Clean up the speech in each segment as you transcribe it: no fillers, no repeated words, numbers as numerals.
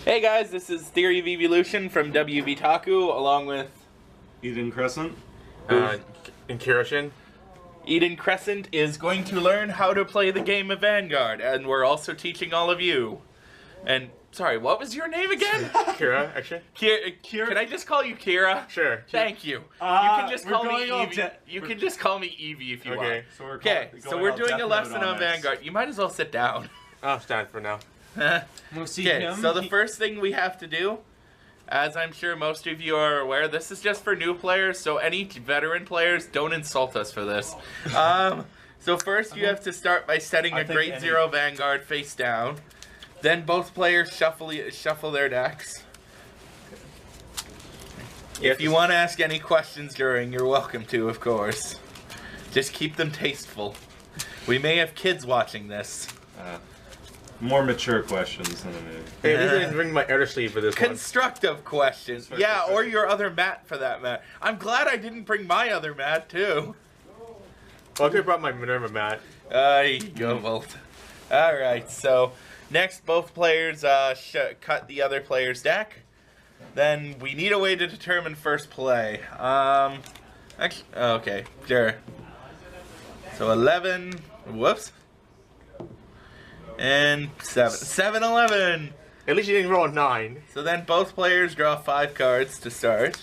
Hey guys, this is Theory of Evolution from WVTaku, along with Eden Crescent. And KieraXShinn. Eden Crescent is going to learn how to play the game of Vanguard, and we're also teaching all of you. And, sorry, what was your name again? KieraXShinn. Kiera. Can I just call you Kiera? Sure. Thank you. You can just we're call me going all Eevee. You can just call me Eevee if you want. Okay. So we're doing a lesson on Vanguard. You might as well sit down. I'll stand for now. Okay, so the first thing we have to do, as I'm sure most of you are aware, this is just for new players, so any veteran players, don't insult us for this. So first you have to start by setting a grade 0 Vanguard face down. Then both players shuffle their decks. If you want to ask any questions during, you're welcome to, of course. Just keep them tasteful. We may have kids watching this. More mature questions than Hey, I didn't bring my other sleeve for this Constructive questions. Yeah, or your other mat for that mat. I'm glad I didn't bring my other mat, too. Well, I could have brought my Minerva mat. You go, Volt. Alright, so next both players cut the other player's deck. Then we need a way to determine first play. Actually, okay, sure. So 11, whoops. And 7. 7-11! At least you didn't roll a 9. So then both players draw 5 cards to start.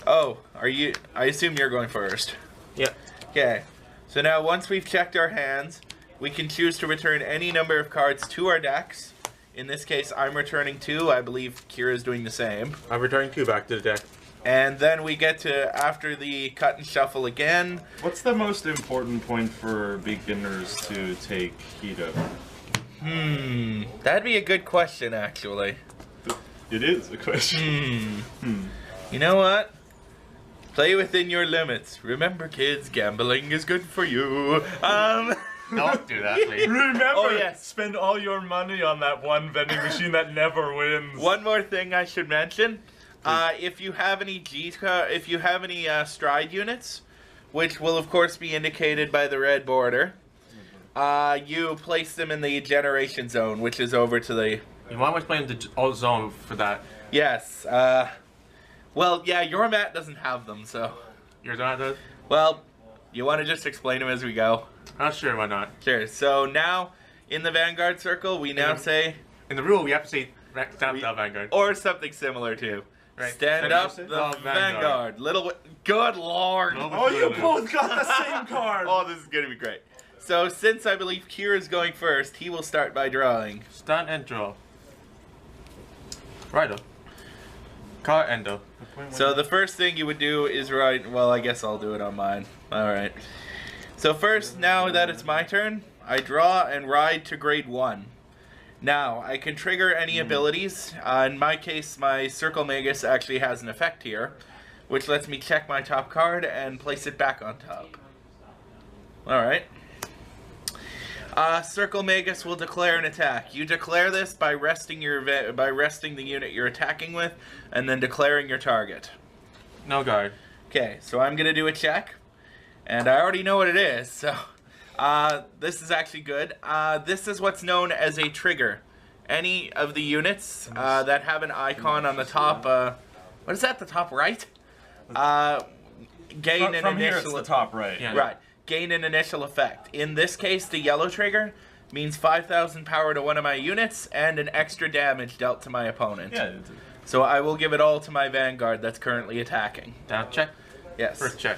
Oh, I assume you're going first. Yeah. Okay. So now once we've checked our hands, we can choose to return any number of cards to our decks. In this case, I'm returning 2. I believe Kiera's doing the same. I'm returning 2 back to the deck. And then we get to, after the cut and shuffle again. What's the most important point for beginners to take heed of? That'd be a good question, actually. It is a question. You know what? Play within your limits. Remember, kids, gambling is good for you. Don't do that, please. Remember, spend all your money on that one vending machine that never wins. One more thing I should mention. If you have any stride units, which will of course be indicated by the red border, you place them in the generation zone, which is over to the... You might want to play in the alt zone for that. Yes. Well, yeah, your mat doesn't have them, so... Yours not does? Well, you want to just explain them as we go? Not sure, why not? Sure. So now, in the Vanguard circle, we now say... In the rule, we have to say stand up Vanguard. Or something similar too. Right. Stand up the Vanguard. Good lord. Oh, you both got the same card. Oh, this is going to be great. So, since I believe Kiera's going first, he will start by drawing. Stand and draw. Righto. Card endo. So, the first thing you would do is write... Well, I guess I'll do it on mine. Alright. So, first, now that it's my turn, I draw and ride to grade 1. Now, I can trigger any abilities. In my case, my Circle Magus actually has an effect here, which lets me check my top card and place it back on top. Alright. Circle Magus will declare an attack. You declare this by resting the unit you're attacking with, and then declaring your target. No guard. Okay, so I'm going to do a check, and I already know what it is, so... this is actually good. This is what's known as a trigger. Any of the units that have an icon on the top, what is that, the top right? Gain an From here, initial... it's the top right. Yeah. Right. Gain an initial effect. In this case, the yellow trigger means 5,000 power to one of my units and an extra damage dealt to my opponent. Yeah. So I will give it all to my Vanguard that's currently attacking. Down check. Yes. First check.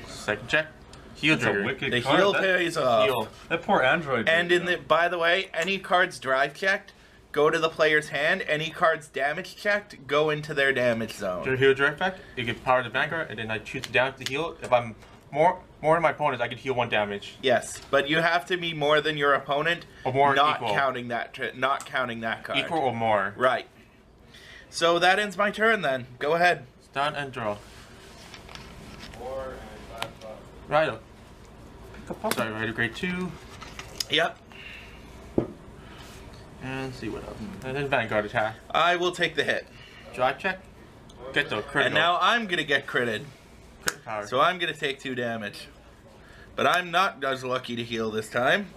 Second check. Heal It's a trigger. wicked The card. heal That- pays off. Heal. That poor android. And in the, by the way, any cards drive checked go to the player's hand. Any cards damage checked go into their damage zone. Your heal direct effect. You get power to Vanguard, and then I choose down to heal. If I'm more than my opponent, I can heal 1 damage. Yes, but you have to be more than your opponent. Or more not equal. counting that. Not counting that card. Equal or more. Right. So that ends my turn. Then go ahead. Stand and draw. Righto. Sorry, ready grade 2. Yep. And see what else. And then Vanguard attack. I will take the hit. Drive check. Get the critical. And now I'm gonna get critted. Crit power. So I'm gonna take 2 damage. But I'm not as lucky to heal this time.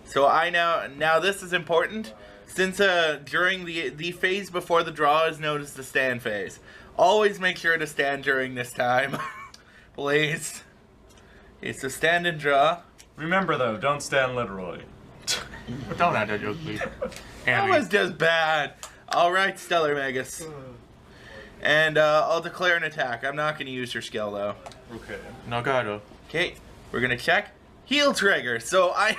So I now this is important. since during the phase before the draw is known as the stand phase. Always make sure to stand during this time. Please. Okay, so stand and draw. Remember though, don't stand literally. Don't add that joke, please. That was just bad. Alright, Stellar Magus. And I'll declare an attack. I'm not going to use your skill though. Okay. No gotta. Okay, we're going to check. Heal trigger. So I...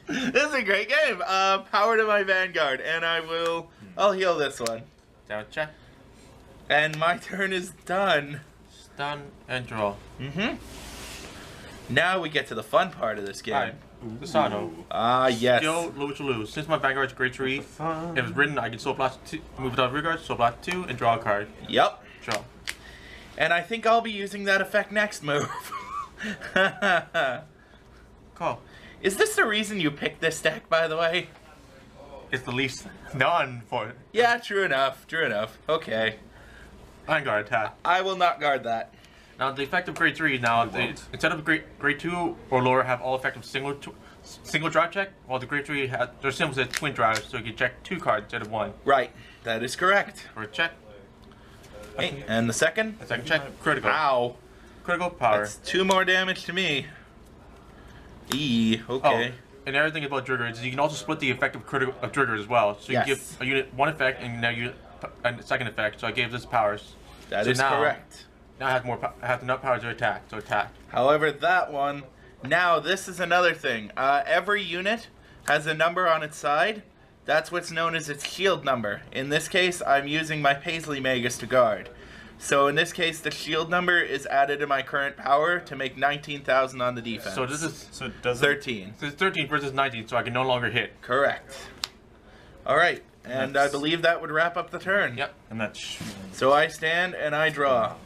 This is a great game. Power to my Vanguard. And I'll heal this one. Down check. And my turn is done. Stun and draw. Mm-hmm. Now we get to the fun part of this game. Alright. Desano. Ah, yes. Skill, lose. Since my Vanguard's grade 3, it was written I can Soul Blast 2, move it out of Vanguard, Soul Blast 2, and draw a card. Yep. Draw. And I think I'll be using that effect next move. Call. Is this the reason you picked this deck, by the way? It's the least none for it. Yeah, true enough. True enough. Okay. Vanguard attack. I will not guard that. Now the effective grade 3 now instead of grade 2 or lower have all effective single drive check, while the grade 3 has their symbols as twin drives, so you can check 2 cards instead of 1. Right. That is correct. For a check. Okay. And the second? A second check. Critical. Ow. Critical power. That's 2 more damage to me. Okay. Oh, and everything about triggers is you can also split the effect of critical of triggers as well. So you can give a unit one effect and now you a second effect. So I gave this powers. That so is now, correct. Now I have more. I have enough power to attack. So attack. However, that one. Now this is another thing. Every unit has a number on its side. That's what's known as its shield number. In this case, I'm using my Paisley Magus to guard. So in this case, the shield number is added to my current power to make 19,000 on the defense. So this is 13. So it's 13 versus 19, so I can no longer hit. Correct. All right, and I believe that would wrap up the turn. Yep. And that's... So I stand and I draw.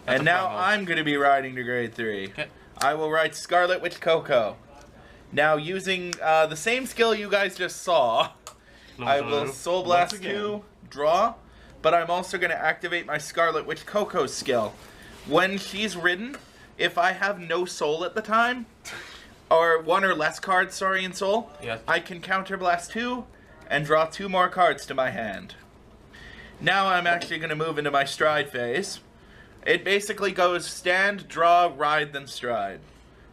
That's And a now promo. I'm going to be riding to grade 3. Okay. I will ride Scarlet Witch Coco. Now using the same skill you guys just saw, I will Soul Blast 2, draw, but I'm also going to activate my Scarlet Witch Coco skill. When she's ridden, if I have no soul at the time, or 1 or less cards, sorry, in soul, Yes. I can Counterblast 2 and draw 2 more cards to my hand. Now I'm actually going to move into my stride phase. It basically goes stand, draw, ride, then stride.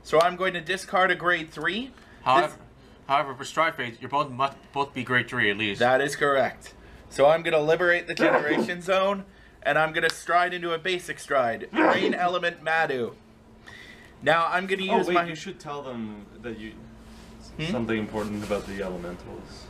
So I'm going to discard a grade 3. However, for stride phase, your opponent must both be grade 3 at least. That is correct. So I'm going to liberate the generation zone, and I'm going to stride into a basic stride. Rain element Madu. Now I'm going to use my... you should tell them that you... Something important about the elementals.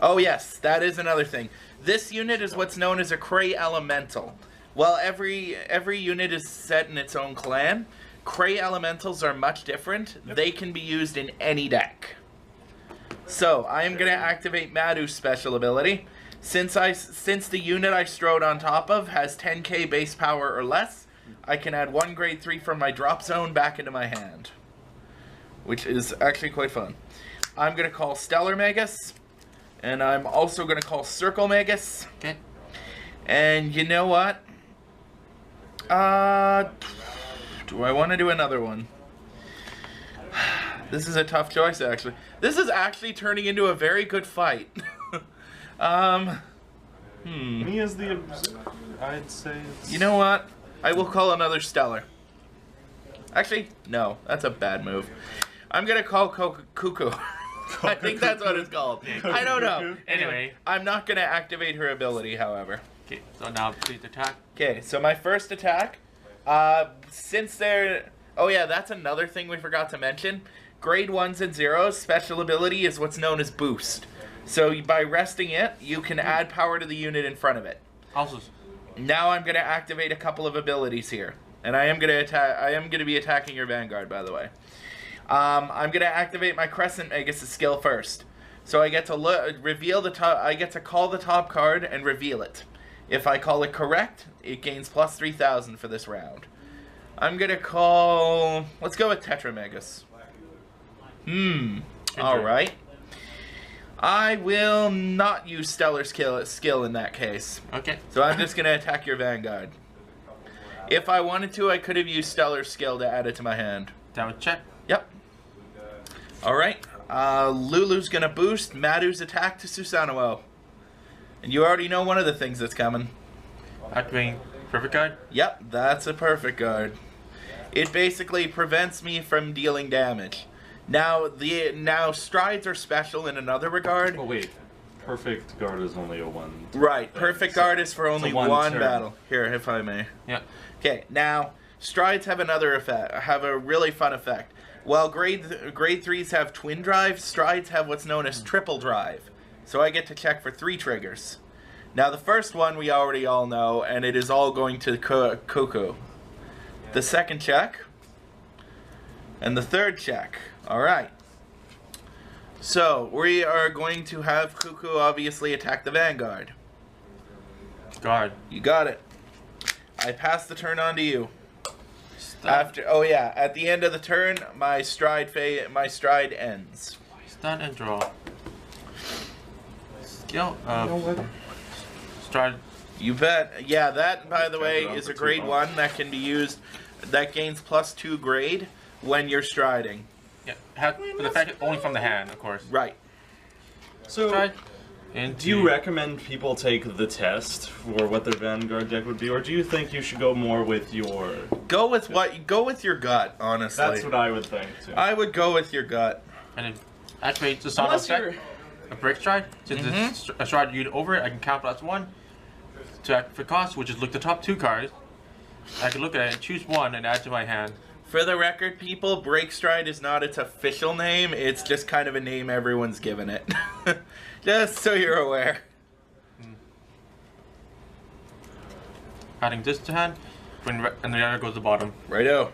Oh yes, that is another thing. This unit is what's known as a Cray Elemental. Well, every unit is set in its own clan. Cray Elementals are much different. Yep. They can be used in any deck. So, I am going to activate Madu's special ability. Since the unit I strode on top of has 10k base power or less, I can add 1 grade 3 from my drop zone back into my hand. Which is actually quite fun. I'm going to call Stellar Magus. And I'm also going to call Circle Magus. Okay. And you know what? Do I want to do another one? This is a tough choice, actually. This is actually turning into a very good fight. Me as the... I'd say it's... You know what? I will call another Stellar. Actually, no. That's a bad move. I'm going to call Cuckoo. I think that's what it's called. I don't know. Anyway. I'm not going to activate her ability, however. Okay, so now please attack. Okay, so my first attack, since they're... Oh yeah, that's another thing we forgot to mention. Grade 1s and 0s, special ability is what's known as Boost. So by resting it, you can add power to the unit in front of it. Also, Now I'm going to activate a couple of abilities here. And I am going to attack. I am going to be attacking your Vanguard, by the way. I'm going to activate my Crescent Magus' skill first. So I get to reveal the top. I get to call the top card and reveal it. If I call it correct, it gains plus 3,000 for this round. I'm going to call... Let's go with Tetra Magus. Alright. I will not use Stellar skill in that case. okay. So I'm just going to attack your Vanguard. If I wanted to, I could have used Stellar skill to add it to my hand. Damage check. Yep. Alright. Lulu's gonna boost Madu's attack to Susanoo. And you already know one of the things that's coming. Activating Perfect Guard. Yep, that's a perfect guard. It basically prevents me from dealing damage. Now strides are special in another regard. Oh wait, perfect guard is only a 1. Right, perfect guard is for only one turn. battle. Here, if I may. Yeah. Okay, now strides have another effect. Have a really fun effect. While grade 3s have twin drive, strides have what's known as triple drive. So I get to check for 3 triggers. Now the first one we already all know, and it is all going to Cuckoo. The second check, and the third check. All right. So we are going to have Cuckoo obviously attack the Vanguard. Guard. You got it. I pass the turn on to you. Stun. At the end of the turn, my stride ends. Stun and draw. Skill of stride. You bet. Yeah, that, by the Check way, it out is for a grade 2 1 that can be used, that gains +2 grade when you're striding. Yeah. But the fact only from the hand, of course. Right. So, Stride. do you recommend people take the test for what their Vanguard deck would be, or do you think you should go more with your... Go with your gut, honestly. That's what I would think, too. I would go with your gut. And it activates the sonic Unless effect. A break stride. Since it's a stride unit over it, I can count plus 1 to act for cost, which is look the top 2 cards. I can look at it and choose 1 and add to my hand. For the record, people, Break Stride is not its official name. It's just kind of a name everyone's given it. Just so you're aware. Adding this to hand, and the other goes to the bottom. Righto.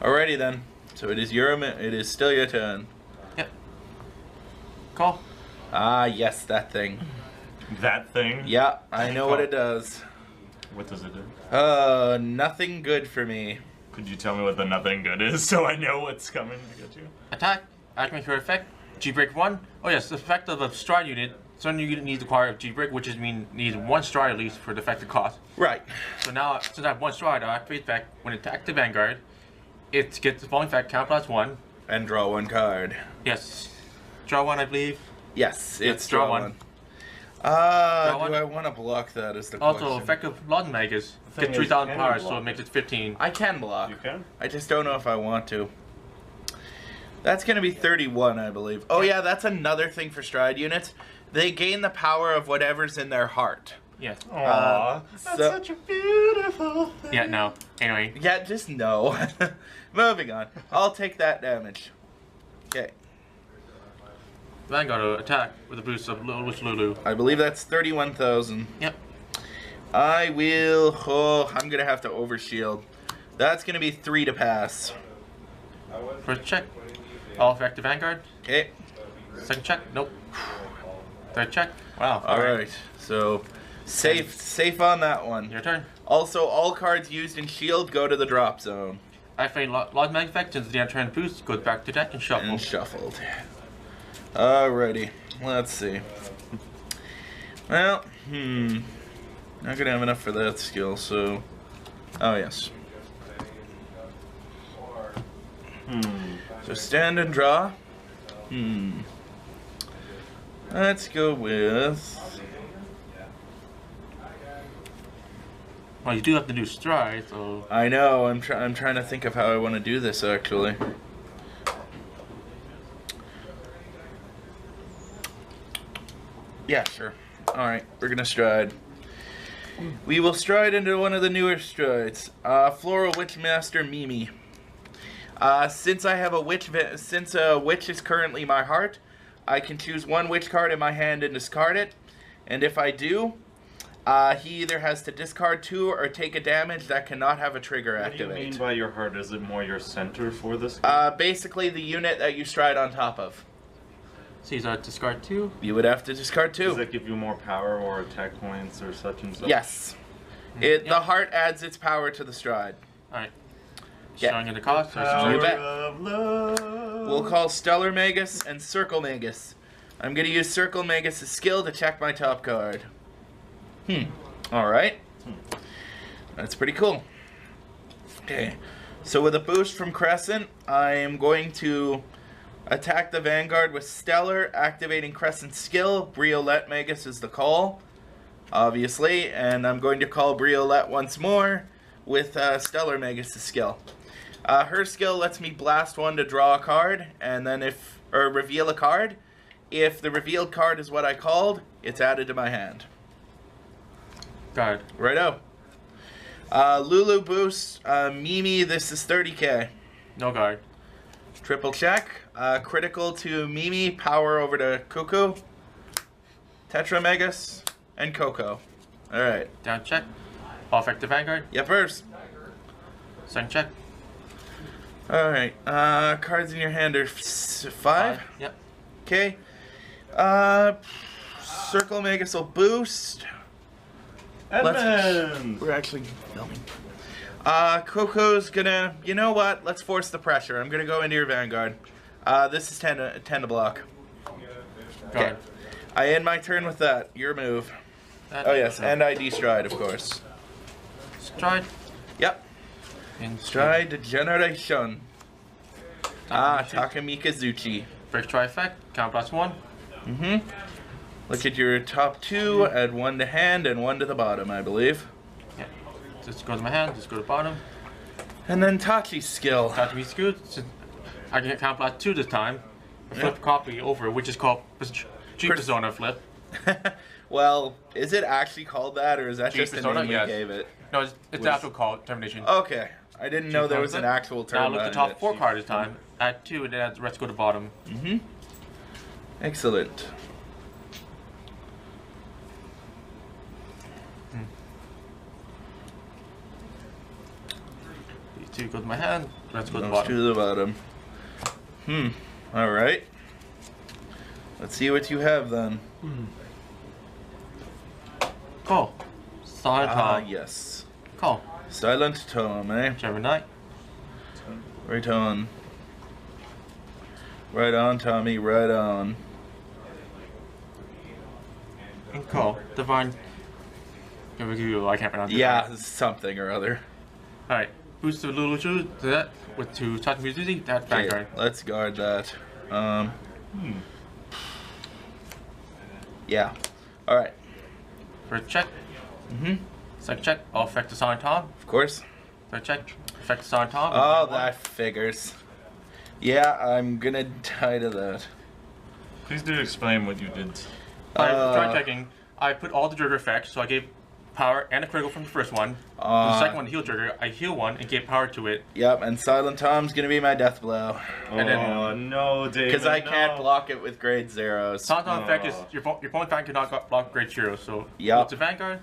Alrighty then. So it is still your turn. Yep. Call. Ah, yes, that thing. That thing? Yeah, I know what it does. What does it do? Nothing good for me. Could you tell me what the nothing good is so I know what's coming to get you? Attack. Activate your effect. G-break 1. Oh yes, the effect of a stride unit. Certain unit needs to acquire a G-break, which needs 1 stride at least for the effective cost. Right. So now, since I have 1 stride, I'll activate effect. When it attacks the Vanguard, it gets the following effect, count plus 1. And draw 1 card. Yes. Draw 1, I believe. Yes, it's draw draw 1. 1. Draw Do 1. I want to block that is the Also, question. effective Lawn Magus. thing Get is, 3,000 can you power, block so it makes it 15. I can block. You can? I just don't know if I want to. That's going to be 31, I believe. Oh yeah, that's another thing for stride units. They gain the power of whatever's in their heart. Yes. Aww, that's so- such a beautiful thing. Yeah, no. Anyway. Yeah, just no. Moving on. I'll take that damage. Okay. Vanguard will attack with a boost of Lulu. I believe that's 31,000. Yep. I will... Oh, I'm going to have to overshield. That's going to be 3 to pass. First check. All effective Vanguard. Okay. Second check. Nope. Third check. Wow. Alright. So, safe on that one. Your turn. Also, all cards used in shield go to the drop zone. Activate Lawn Mag effect. Since the end turn boost, goes back to deck and shuffle. And shuffled. Alrighty. Let's see. Well, not gonna have enough for that skill, so... Oh, yes. So stand and draw. Let's go with... Well, you do have to do stride, so... I know, I'm trying to think of how I want to do this, actually. Yeah, sure. Alright, we're gonna stride. We will stride into one of the newer strides. Floral Witchmaster Mimi. Since I have a witch, since a witch is currently my heart, I can choose 1 witch card in my hand and discard it. And if I do, he either has to discard 2 or take a damage that cannot have a trigger activate. What do you mean by your heart? Is it more your center for this? Basically the unit that you stride on top of. So you discard 2. You would have to discard 2. Does that give you more power or attack points or such and such? Yes. The heart adds its power to the stride. Alright. Yeah. Showing you the cost. You bet. Of love. We'll call Stellar Magus and Circle Magus. I'm going to use Circle Magus' skill to check my top card. Alright. That's pretty cool. Okay. So with a boost from Crescent, I am going to Attack the Vanguard with Stellar, activating Crescent skill. Briolette Magus is the call, obviously, and I'm going to call Briolette once more with Stellar Magus' skill. Her skill lets me blast one to draw a card, and then reveal a card. If the revealed card is what I called, it's added to my hand. Got it. Righto. Lulu boost, Mimi, this is 30k. No guard. Triple check. Critical to Mimi, power over to Cuckoo, Tetra Magus, and Coco. Alright. Down check. All effective Vanguard. Yep, first. Second check. Alright. Cards in your hand are 5. Yep. Okay. Circle Magus will boost. Edmund! We're actually filming. Coco's gonna, you know what? Let's force the pressure. I'm gonna go into your Vanguard. This is 10 to block. Okay. I end my turn with that. Your move. Oh yes, and I destride, of course. Stride. Yep. Stride generation. Takamikazuchi. Break try effect. Count +1. Mm-hmm. Look at your top 2. Add 1 to hand and 1 to the bottom, I believe. Yeah. Just go to my hand. Just go to bottom. And then Tachi's skill. Tachi's good. So I can count +2 this time. Flip copy over, which is called G-Persona flip. Well, is it actually called that, or is that just the name we yes. gave it? No, it's the actual call termination. Okay. I didn't know there was an actual term. Now look at the top behind 4 card this time. Add 2, and then the rest go to bottom. Mm-hmm. Excellent. These 2 go to my hand, the rest go to the Those bottom. to the bottom. Alright. Let's see what you have then. Call. Silent Tom. Yes. Call. Silent Tom, eh? Whichever night. Right on. Right on, Tommy, right on. And call. Divine. I can't pronounce it. Yeah, something or other. Alright. Boost to Lulu to that with 2 Takamisuzi, that Vanguard. Okay, let's guard that. Yeah. Alright. First check. Mm-hmm. Second check. All effect to Silent Tom. Of course. Third check. Effect to Silent Tom. Oh, that figures. Yeah, I'm gonna die to that. Please do explain what you did. Try checking. I put all the trigger effects, so I gave power and a critical from the first one. The second one, the heal trigger, I heal one and gave power to it. Yep, and Silent Tom's gonna be my death blow. And then, no, David. Because I can't block it with grade 0s. Silent Tom effect is your opponent cannot block grade 0, so Yep. it's a Vanguard,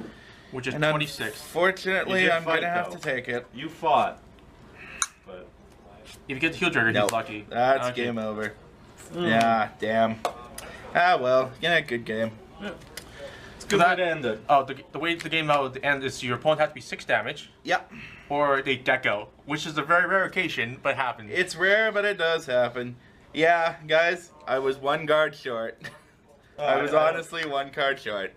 which is And 26. Fortunately, You did I'm fight, gonna have though. to take it. You fought. But If you get the heal trigger, Nope. he's lucky. That's Okay. game over. Yeah, damn. Well, yeah, good game. it's good way to end it. Oh, the way the game out would end is your opponent has to be 6 damage, Yep. or they deck out, which is a very rare occasion, but happens. It's rare, but it does happen. Yeah, guys, I was 1 guard short. I was honestly 1 card short.